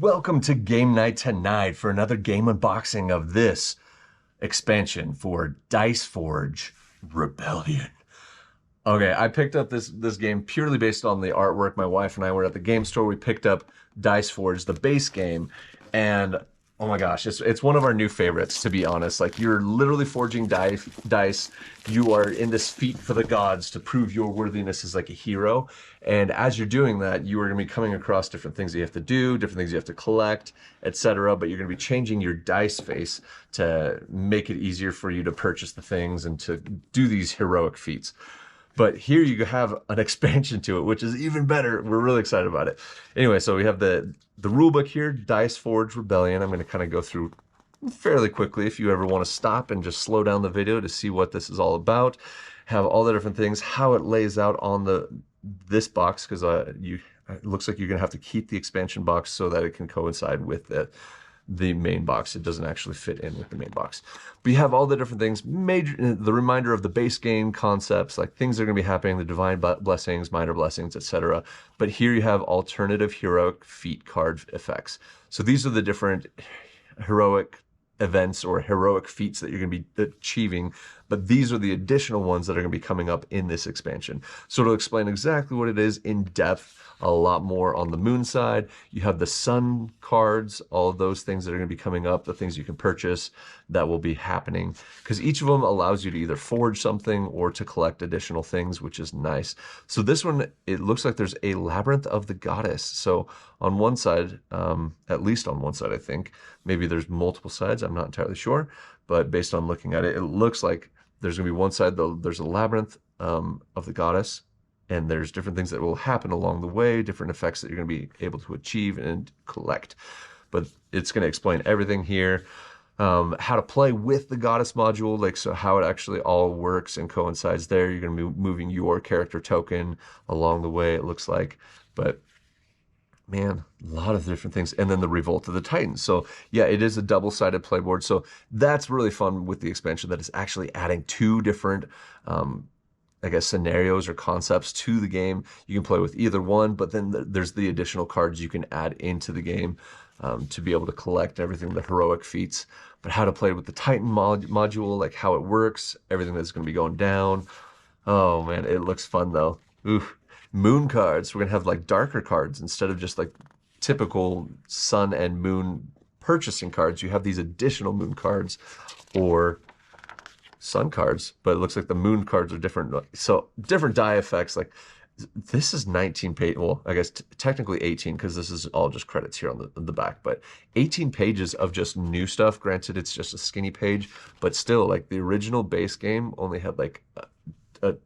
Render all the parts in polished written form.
Welcome to game night tonight for another game unboxing of this expansion for Dice Forge Rebellion. Okay, I picked up this game purely based on the artwork. My wife and I were at the game store. We picked up Dice Forge, the base game, and oh my gosh, it's one of our new favorites, to be honest. Like, you're literally forging dice. You are in this feat for the gods to prove your worthiness as like a hero. And as you're doing that, you are going to be coming across different things that you have to do, different things you have to collect, etc. But you're going to be changing your dice face to make it easier for you to purchase the things and to do these heroic feats. But here you have an expansion to it, which is even better. We're really excited about it. Anyway, so we have the rule book here, Dice Forge Rebellion. I'm going to kind of go through fairly quickly. If you ever want to stop and just slow down the video to see what this is all about, have all the different things, how it lays out on this box, because it looks like you're going to have to keep the expansion box so that it can coincide with the main box. It doesn't actually fit in with the main box. But you have all the different things, the reminder of the base game concepts, like things that are going to be happening, the divine blessings, minor blessings, etc. But here you have alternative heroic feat card effects. So these are the different heroic events or heroic feats that you're going to be achieving, but these are the additional ones that are going to be coming up in this expansion. So to explain exactly what it is in depth, a lot more on the moon side. You have the sun cards, all of those things that are going to be coming up, the things you can purchase that will be happening, because each of them allows you to either forge something or to collect additional things, which is nice. So this one, it looks like there's a labyrinth of the goddess. So on one side, at least on one side, I think, maybe there's multiple sides, I'm not entirely sure, but based on looking at it, it looks like there's going to be one side, there's a labyrinth of the goddess, and there's different things that will happen along the way, different effects that you're going to be able to achieve and collect. But it's going to explain everything here, how to play with the goddess module, like so how it actually all works and coincides there. You're going to be moving your character token along the way, it looks like. But man, a lot of different things. And then the Revolt of the Titans. So yeah, it is a double-sided playboard. So that's really fun with the expansion, that it's actually adding two different I guess scenarios or concepts to the game. You can play with either one, but then there's the additional cards you can add into the game to be able to collect everything, the heroic feats. But how to play with the Titan module, like how it works, everything that's going to be going down. Oh man, it looks fun though. Oof. Moon cards. We're going to have like darker cards instead of just like typical sun and moon purchasing cards. You have these additional moon cards or sun cards, but it looks like the moon cards are different. So different die effects. Like this is 19 page. Well, I guess technically 18, because this is all just credits here on the back, but 18 pages of just new stuff. Granted, it's just a skinny page, but still, like the original base game only had like it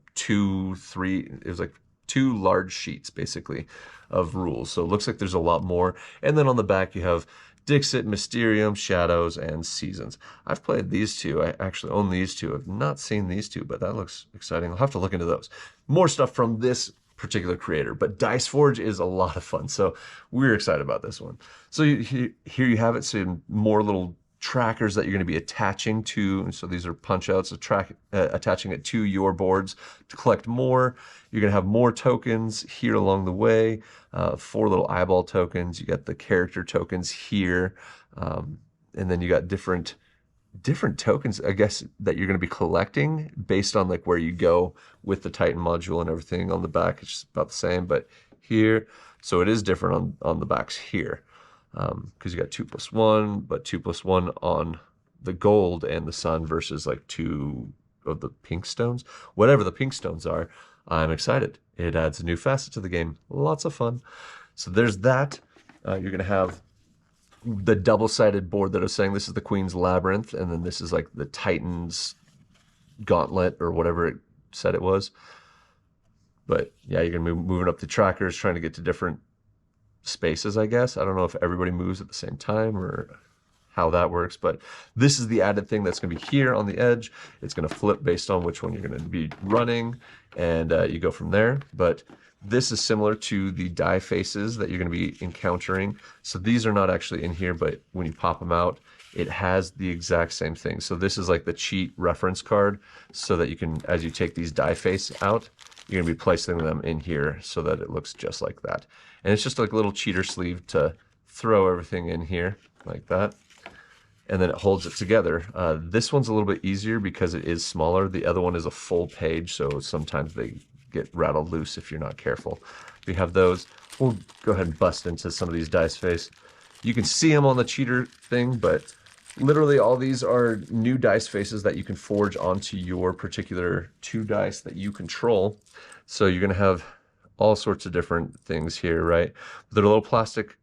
was like 2 large sheets basically of rules. So it looks like there's a lot more. And then on the back you have Dixit, Mysterium, Shadows, and Seasons. I've played these two. I actually own these two. I've not seen these two, but that looks exciting. I'll have to look into those. More stuff from this particular creator, but Dice Forge is a lot of fun. So we're excited about this one. So here you have it. So more little trackers that you're going to be attaching to. So these are punch outs, attaching it to your boards to collect more. You're going to have more tokens here along the way. 4 little eyeball tokens. You got the character tokens here. And then you got different tokens, I guess, that you're going to be collecting based on like where you go with the Titan module and everything. On the back, it's just about the same, but here, so it is different on the backs here. Because you got 2+1, but 2+1 on the gold and the sun versus like 2 of the pink stones. Whatever the pink stones are, I'm excited. It adds a new facet to the game. Lots of fun. So there's that. You're going to have the double-sided board that I was saying. This is the Queen's Labyrinth, and then this is like the Titan's Gauntlet or whatever it said it was. But yeah, you're going to be moving up the trackers, trying to get to different spaces, I guess. I don't know if everybody moves at the same time or how that works, but this is the added thing that's going to be here on the edge. It's going to flip based on which one you're going to be running, and you go from there. But this is similar to the die faces that you're going to be encountering. So these are not actually in here, but when you pop them out, it has the exact same thing. So this is like the cheat reference card, so that you can, as you take these die face out, you're going to be placing them in here so that it looks just like that. And it's just like a little cheater sleeve to throw everything in here like that, and then it holds it together. This one's a little bit easier because it is smaller. The other one is a full page, so sometimes they get rattled loose if you're not careful. We have those. We'll go ahead and bust into some of these dice face. You can see them on the cheater thing, but literally all these are new dice faces that you can forge onto your particular 2 dice that you control. So you're gonna have all sorts of different things here, right? They're little plastic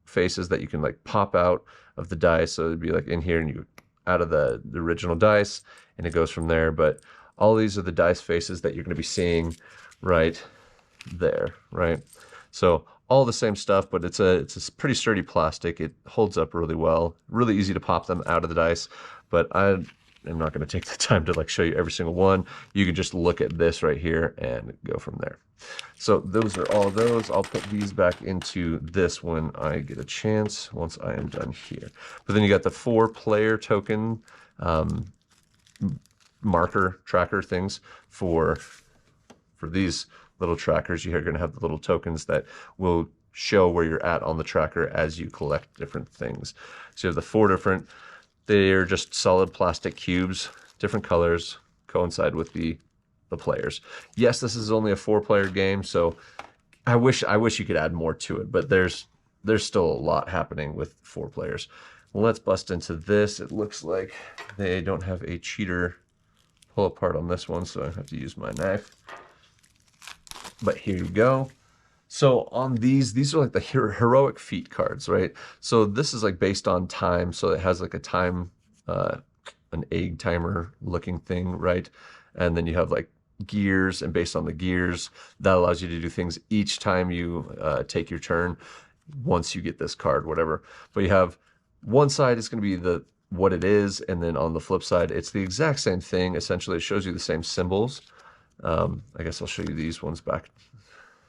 faces that you can like pop out of the dice. So it'd be like in here and you out of the original dice and it goes from there. But all these are the dice faces that you're gonna be seeing right there, right? So all the same stuff, but it's a pretty sturdy plastic. It holds up really well. Really easy to pop them out of the dice, but I'm not going to take the time to like show you every single one. You can just look at this right here and go from there. So those are all those. I'll put these back into this when I get a chance, once I am done here. But then you got the 4-player token marker tracker things for these little trackers. You're going to have the little tokens that will show where you're at on the tracker as you collect different things. So you have the 4 different, they're just solid plastic cubes, different colors, coincide with the players. Yes, this is only a 4-player game, so I wish you could add more to it, but there's still a lot happening with 4 players. Well, let's bust into this. It looks like they don't have a cheater pull apart on this one, so I have to use my knife. But here you go. So on these are like the heroic feat cards, right? So this is like based on time. So it has like a time, an egg timer looking thing, right? And then you have like gears, and based on the gears, that allows you to do things each time you take your turn once you get this card, whatever. But you have one side is going to be what it is, and then on the flip side, it's the exact same thing. Essentially, it shows you the same symbols. I guess I'll show you these ones back.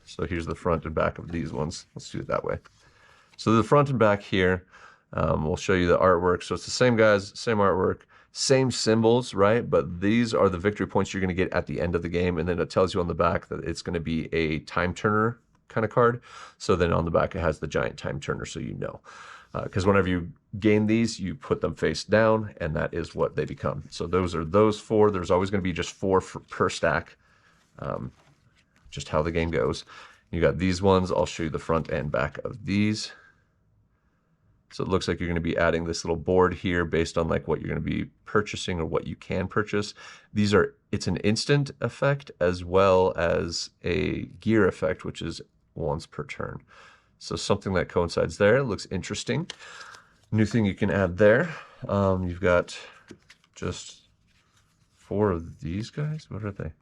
So here's the front and back of these ones. Let's do it that way. So the front and back here, we'll show you the artwork. So it's the same guys, same artwork, same symbols, right? But these are the victory points you're going to get at the end of the game. And then it tells you on the back that it's going to be a time turner kind of card. So then on the back, it has the giant time turner, so you know. Because whenever you gain these, you put them face down, and that is what they become. So those are those 4. There's always going to be just 4 per stack. Just how the game goes. You got these ones. I'll show you the front and back of these. So it looks like you're going to be adding this little board here based on like what you're going to be purchasing or what you can purchase. It's an instant effect as well as a gear effect, which is once per turn. So something that coincides there. It looks interesting. New thing you can add there. You've got just 4 of these guys. What are they?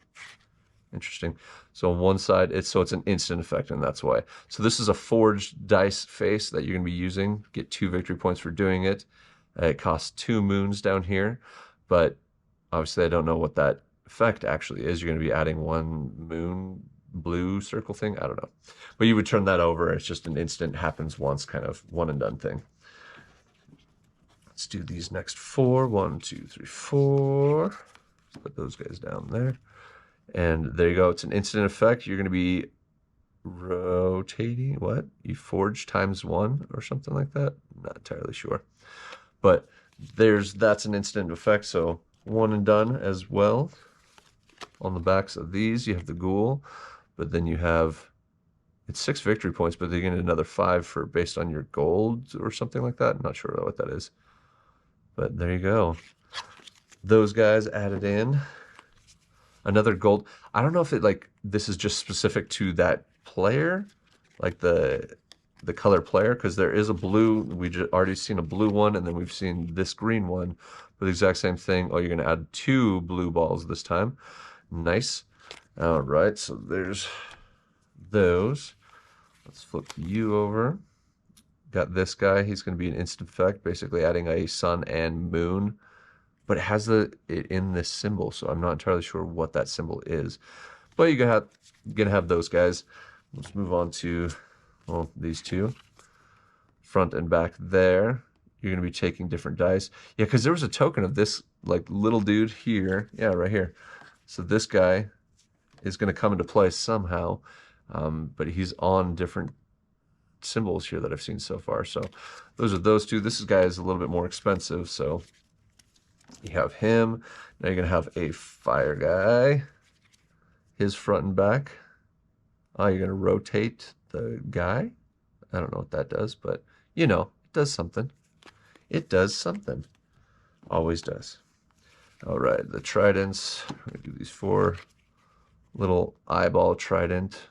Interesting. So on one side, it's an instant effect, and that's why. So this is a forged dice face that you're going to be using. Get 2 victory points for doing it. It costs 2 moons down here, but obviously I don't know what that effect actually is. You're going to be adding 1 moon blue circle thing. I don't know. But you would turn that over. It's just an instant, happens once kind of one and done thing. Let's do these next 4. 1, 2, 3, 4. Put those guys down there. And there you go. It's an instant effect. You're going to be rotating. What? You forge ×1 or something like that? I'm not entirely sure. But that's an instant effect. So 1 and done as well. On the backs of these, you have the ghoul. But then you have, it's 6 victory points, but they get another 5 for based on your gold or something like that. I'm not sure what that is. But there you go. Those guys added in. Another gold. I don't know if this is just specific to that player, like the color player, because there is a blue. We just already seen a blue one, and then we've seen this green one, but the exact same thing. Oh, you're going to add 2 blue balls this time. Nice. All right, so there's those. Let's flip you over. Got this guy. He's going to be an instant effect, basically adding a sun and moon. But it has it in this symbol, so I'm not entirely sure what that symbol is. But you're gonna have those guys. Let's move on to, well, these 2. Front and back there. You're gonna be taking different dice. Yeah, because there was a token of this like little dude here. Yeah, right here. So this guy is gonna come into play somehow, but he's on different symbols here that I've seen so far. So those are those two. This guy is a little bit more expensive, so you have him. Now you're going to have a fire guy, his front and back. Oh, you're going to rotate the guy? I don't know what that does, but you know, it does something. It does something. Always does. All right, the tridents. We're going to do these 4. Little eyeball trident.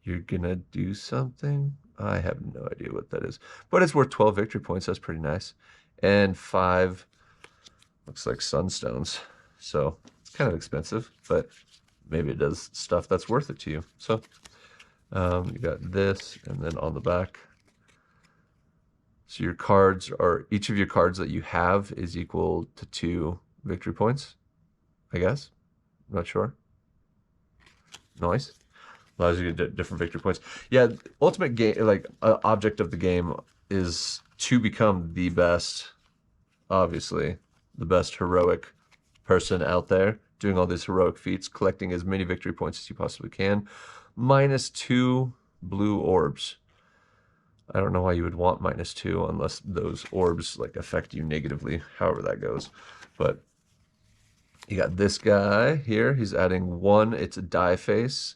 You're going to do something? I have no idea what that is. But it's worth 12 victory points. That's pretty nice. And 5, looks like sunstones. So it's kind of expensive, but maybe it does stuff that's worth it to you. So you got this, and then on the back. So your cards are, each of your cards that you have is equal to 2 victory points, I guess. I'm not sure. Nice. Allows you to get different victory points. Yeah, ultimate game, like object of the game is to become the best, obviously, the best heroic person out there, doing all these heroic feats, collecting as many victory points as you possibly can. -2 blue orbs. I don't know why you would want -2 unless those orbs like affect you negatively, however that goes. But you got this guy here. He's adding 1. It's a die face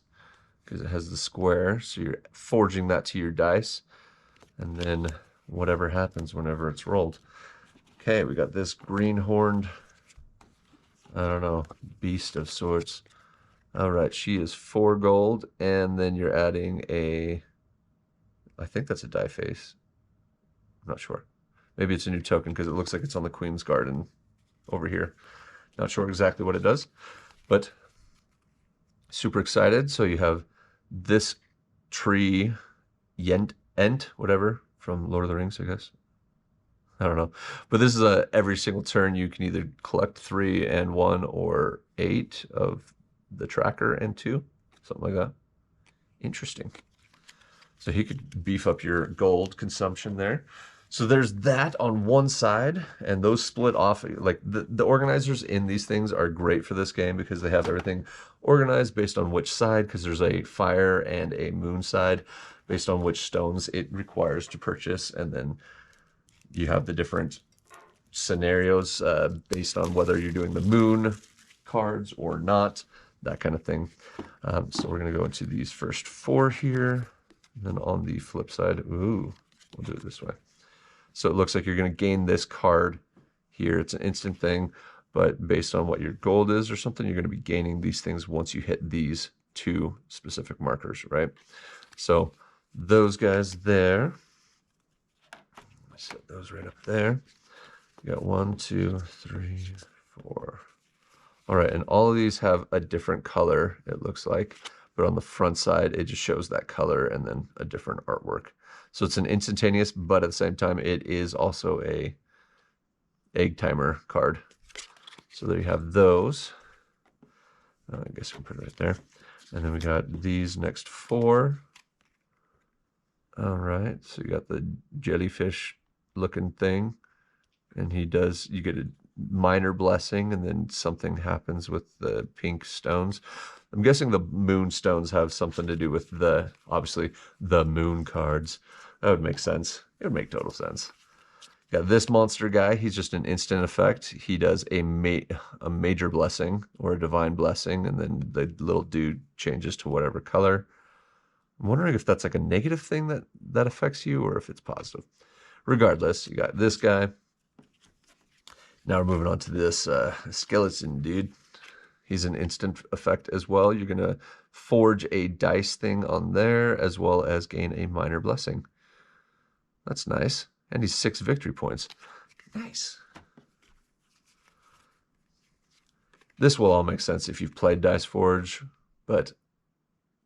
because it has the square. So you're forging that to your dice. And then whatever happens whenever it's rolled. Okay, we got this green-horned, I don't know, beast of sorts. All right, she is 4 gold. And then you're adding a, I think that's a die face. I'm not sure. Maybe it's a new token because it looks like it's on the Queen's Garden over here. Not sure exactly what it does, but super excited. So you have this tree, Ent, whatever, from Lord of the Rings, I guess. I don't know. But this is every single turn you can either collect 3 and 1 or 8 of the tracker and 2, something like that. Interesting. So he could beef up your gold consumption there. So there's that on one side, and those split off. Like the organizers in these things are great for this game because they have everything organized based on which side, because there's a fire and a moon side based on which stones it requires to purchase, and then you have the different scenarios based on whether you're doing the moon cards or not, that kind of thing. So we're going to go into these first 4 here. And then on the flip side, ooh, we'll do it this way. So it looks like you're going to gain this card here. It's an instant thing, but based on what your gold is or something, you're going to be gaining these things once you hit these 2 specific markers, right? So those guys there, set those right up there. You got 1, 2, 3, 4. All right, and all of these have a different color, it looks like. But on the front side, it just shows that color and then a different artwork. So it's an instantaneous, but at the same time, it is also a egg timer card. So there you have those. I guess we can put it right there. And then we got these next 4. All right, so you got the jellyfish looking thing. And he does, you get a minor blessing, and then something happens with the pink stones. I'm guessing the moon stones have something to do with the, obviously, the moon cards. That would make sense. It would make total sense. Got this monster guy. He's just an instant effect. He does a major blessing or a divine blessing, and then the little dude changes to whatever color. I'm wondering if that's like a negative thing that affects you or if it's positive. Regardless, you got this guy. Now we're moving on to this skeleton dude. He's an instant effect as well. You're going to forge a dice thing on there as well as gain a minor blessing. That's nice. And he's 6 victory points. Nice. This will all make sense if you've played Dice Forge, but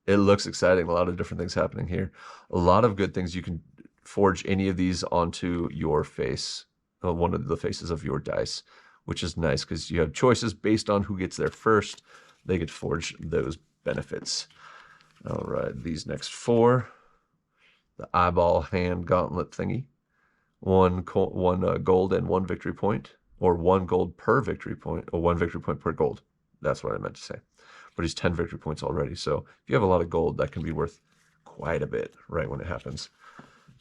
it looks exciting. A lot of different things happening here. A lot of good things. You can forge any of these onto your face, one of the faces of your dice, which is nice because you have choices based on who gets there first. They get to forge those benefits. All right, these next 4. The eyeball hand gauntlet thingy. 1 gold and 1 victory point, or 1 gold per victory point, or 1 victory point per gold. That's what I meant to say. But he's 10 victory points already. So if you have a lot of gold, that can be worth quite a bit right when it happens.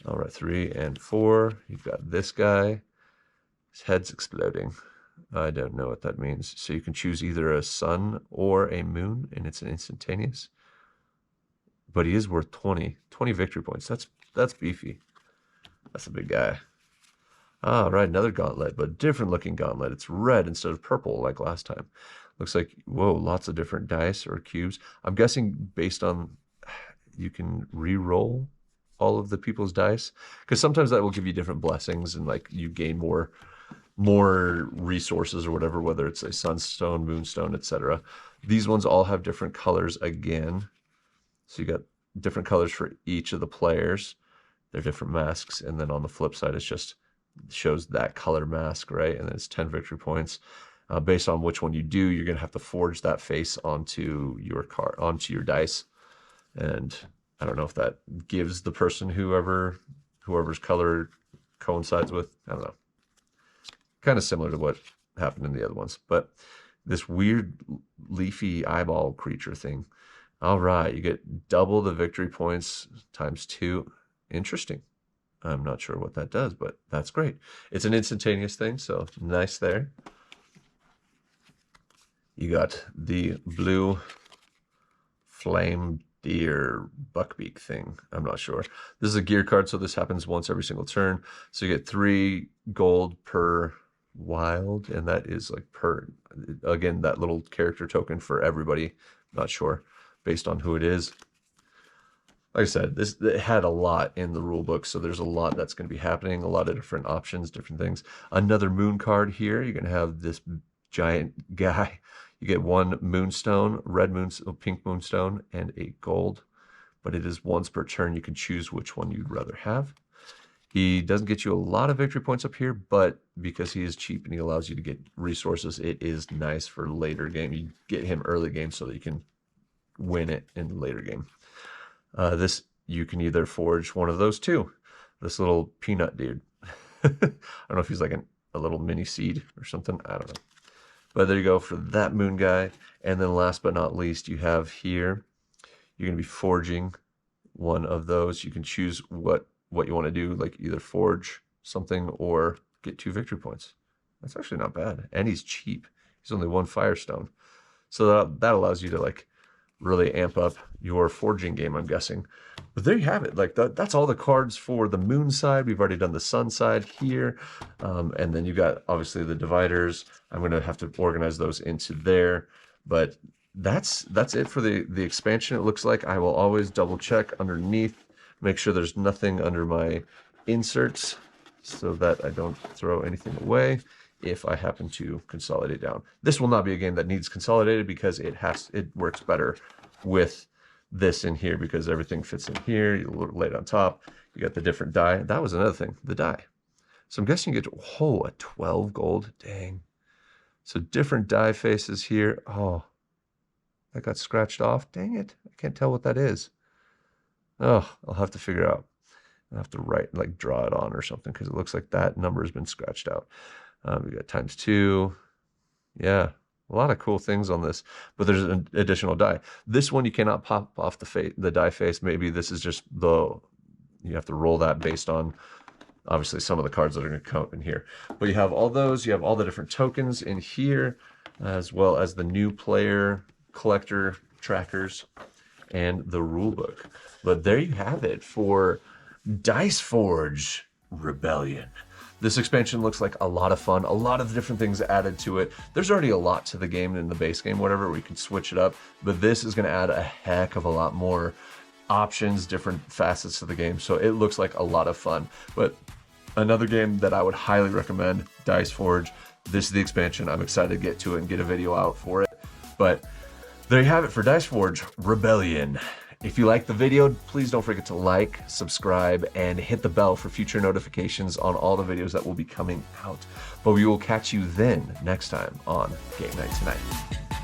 All right, 3 and 4. You've got this guy. His head's exploding. I don't know what that means. So you can choose either a sun or a moon, and it's an instantaneous. But he is worth 20 victory points. That's beefy. That's a big guy. All right, another gauntlet, but different looking gauntlet. It's red instead of purple like last time. Looks like, whoa, lots of different dice or cubes. I'm guessing based on, you can re-roll all of the people's dice, because sometimes that will give you different blessings and like you gain more resources or whatever, whether it's a sunstone, moonstone, etc. These ones all have different colors again. So you got different colors for each of the players. They're different masks. And then on the flip side, it's just shows that color mask, right? And then it's 10 victory points. Based on which one you do, you're going to have to forge that face onto your card, onto your dice. And I don't know if that gives the person whoever's color coincides with. I don't know. Kind of similar to what happened in the other ones. But this weird leafy eyeball creature thing. All right, you get double the victory points times 2. Interesting. I'm not sure what that does, but that's great. It's an instantaneous thing, so nice there. You got the blue flame deer buckbeak thing. I'm not sure. This is a gear card, so this happens once every single turn. So you get 3 gold per wild, and that is like per, again, that little character token for everybody. Not sure, based on who it is. Like I said, it had a lot in the rule book, so there's a lot that's going to be happening, a lot of different options, different things. Another moon card here. You're going to have this giant guy. You get 1 moonstone, red moonstone, pink moonstone, and a gold. But it is once per turn. You can choose which one you'd rather have. He doesn't get you a lot of victory points up here, but because he is cheap and he allows you to get resources, it is nice for later game. You get him early game so that you can win it in the later game. This, you can either forge one of those two. This little peanut dude. I don't know if he's like a little mini seed or something. I don't know. But there you go for that moon guy. And then last but not least, you have here, you're going to be forging one of those. You can choose what you want to do, like either forge something or get 2 victory points. That's actually not bad. And he's cheap. He's only 1 firestone. So that allows you to like really amp up your forging game, I'm guessing. But there you have it. Like that's all the cards for the moon side. We've already done the sun side here. And then you got obviously the dividers. I'm going to have to organize those into there. But that's it for the expansion. It looks like I will always double check underneath, make sure there's nothing under my inserts so that I don't throw anything away if I happen to consolidate down. This will not be a game that needs consolidated because it works better with this in here because everything fits in here. You lay it on top. You got the different die. That was another thing, the die. So I'm guessing you get a 12 gold. Dang. So different die faces here. Oh, that got scratched off. Dang it. I can't tell what that is. Oh, I'll have to figure out. I'll have to draw it on or something because it looks like that number has been scratched out. We got times 2. Yeah, a lot of cool things on this, but there's an additional die. This one you cannot pop off the die face. Maybe this is just you have to roll that based on obviously some of the cards that are going to come in here. But you have all those. You have all the different tokens in here, as well as the new player collector trackers and the rule book. But there you have it for Dice Forge Rebellion. This expansion looks like a lot of fun, a lot of different things added to it. There's already a lot to the game in the base game, whatever, we can switch it up, but this is going to add a heck of a lot more options, different facets to the game, so it looks like a lot of fun. But another game that I would highly recommend, Dice Forge. This is the expansion. I'm excited to get to it and get a video out for it. But there you have it for Dice Forge Rebellion. If you like the video, please don't forget to like, subscribe, and hit the bell for future notifications on all the videos that will be coming out. But we will catch you then next time on Game Night Tonight.